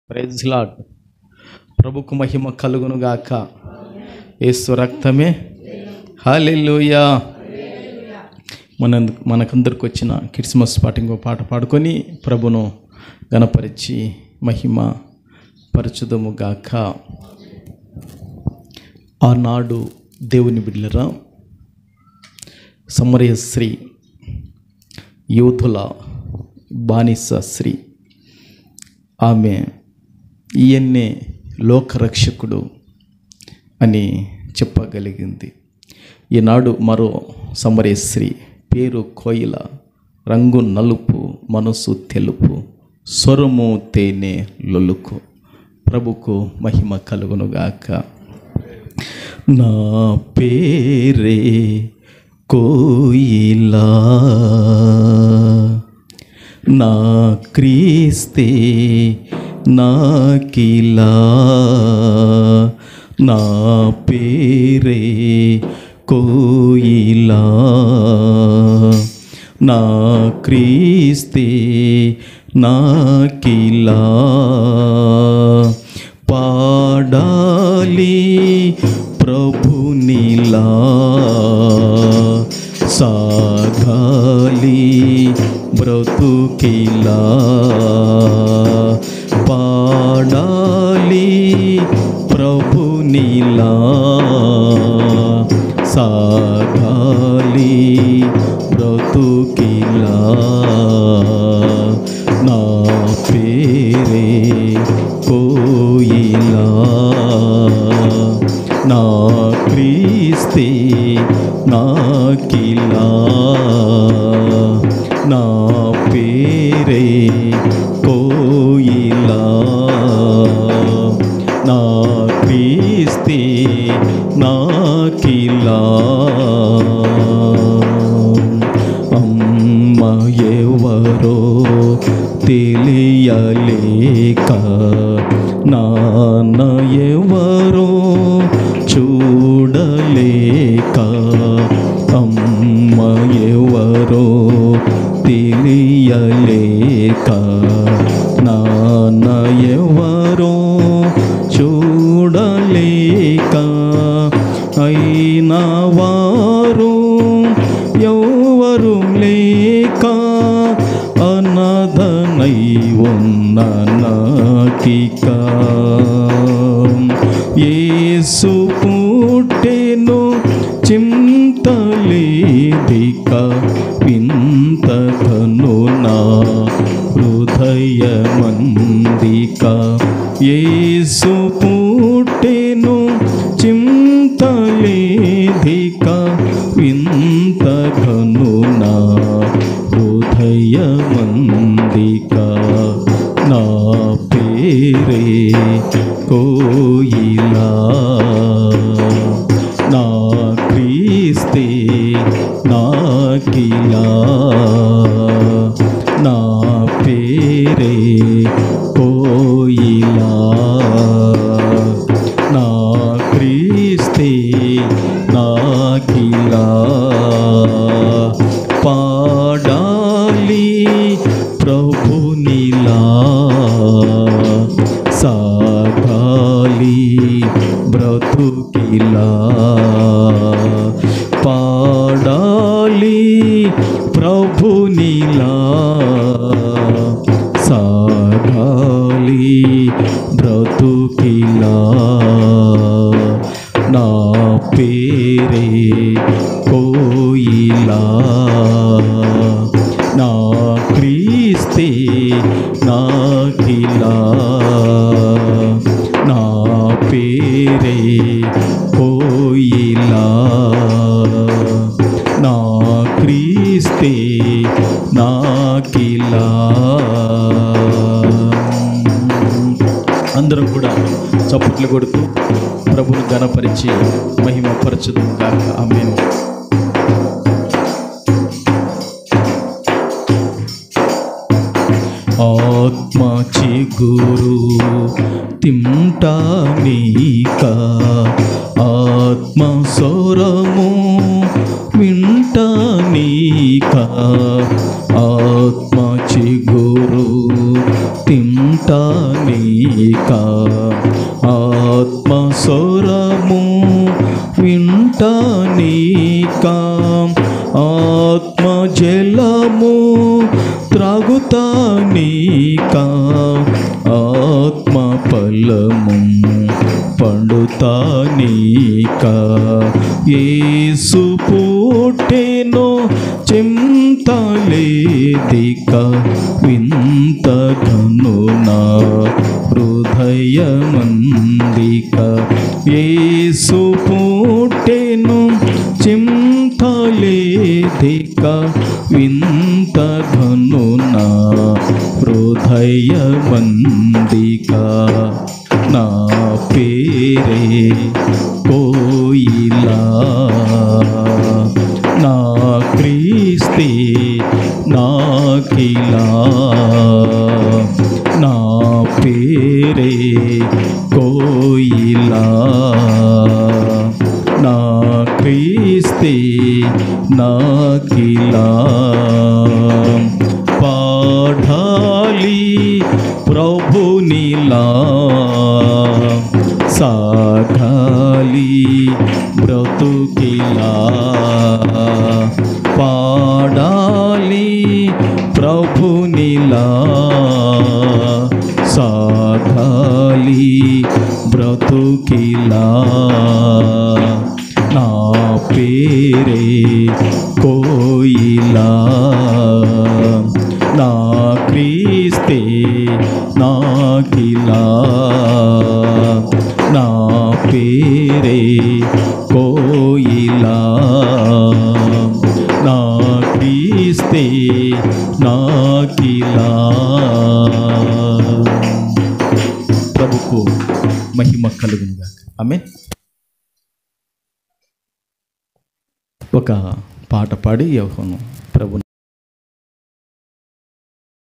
Praise lord. ప్రభుకు మహిమ కలుగును గాక. యేసు రక్తమే హల్లెలూయా. మనకందరికి వచ్చిన క్రిస్మస్ పాట ఇంకో పాట పాడుకొని ప్రభును గణపరిచి మహిమ పరచుదము గాక. ఆనాడు దేవుని బిడ్డలరా, సమరయ స్త్రీ, యూదుల బానిస స్త్రీ, ఆమె ఈయన్నే లోకరక్షకుడు అని చెప్పగలిగింది. ఈనాడు మరో సమరయ స్త్రీ, పేరు కోయిల, రంగు నలుపు, మనసు తెలుపు, స్వరము తేనె లొలుకు. ప్రభుకు మహిమ కలుగునుగాక. నా పేరే కోయిలా, నా క్రీస్తే నాకిలా. నా పేరే కోయిలా, నా క్రీస్తే నాకిలా. పాడాలి ప్రభునిలా, సాగాలి బ్రతుకిలా. పాడాలి ప్రభునిలా, సాగాలి బ్రతుకిలా. నా పేరే కోయిలా, నా క్రీస్తే నాకిలా. నా పేరే కోయిలా, నా క్రీస్తే నాకిలా. అమ్మ ఎవరో తెలియలేక, నాన్న ఎవరో చూడలేక, అమ్మ ఎవరో తెలియలేక, నాన్న ఎవరో చూడలేక, అయినా వారు ఎవరు లేక, అనాథనై ఉన్న నాకిక యేసు పుట్టెను చింతలేదిక. వింతను నా హృదయమందిక. యేసు పుట్టెను చింతలేదిక. వింతను నా హృదయమందిక. నా పేరే కోయిలా, నా క్రీస్తే నాకిలా. నా పేరే కోయిలా, నా క్రీస్తే నాకిలా. పాడాలి ప్రభునిలా, సాగాలి బ్రతుకిలా. పాడాలి ప్రభునిలా, సాగాలి బ్రతుకిలా. నా పేరే కోయిలా, నా క్రీస్తే నాకిలా. నా పేరే కోయిలా, నా క్రీస్తే నాకిలా. అందరం కూడా చప్పట్లు కొడుతూ ప్రభుని ఘనపరిచి మహిమ పరచుదాం గాక. ఆమేన్. ఆత్మ చిగురు తింటానీక, ఆత్మ స్వరము వింటానీక. ఆత్మ చిగురు తింటానీక, నీకా ఆత్మస్వరము వింటా నీకా ఆత్మజలము త్రాగుతా నీకా ఆత్మ ఫలము పండుతా నీకా యేసు పుట్టెను చింతలేదిక వింత కనునా హృదయమందిక యేసు పుట్టెను చింతలేదిక వింత కనునా హృదయమందిక నా పేరే కోయిలా నా క్రీస్తే నాకిలా నా పేరే కోయిలా నా క్రీస్తే నాకిలా పాఠాలి ప్రభునిలా సాగాలి బ్రతుకిలా పాడాలి ప్రభునిలా సాగాలి బ్రతుకిలా నా పేరే కోయిలా నా క్రీస్తే నాకిలా నా పేరే కోయిలా నా క్రీస్తే నాకిలా. ప్రభుకు మహిమ కలుగునుగాక. ఆమేన్. ఒక పాట పాడి యెహోవాను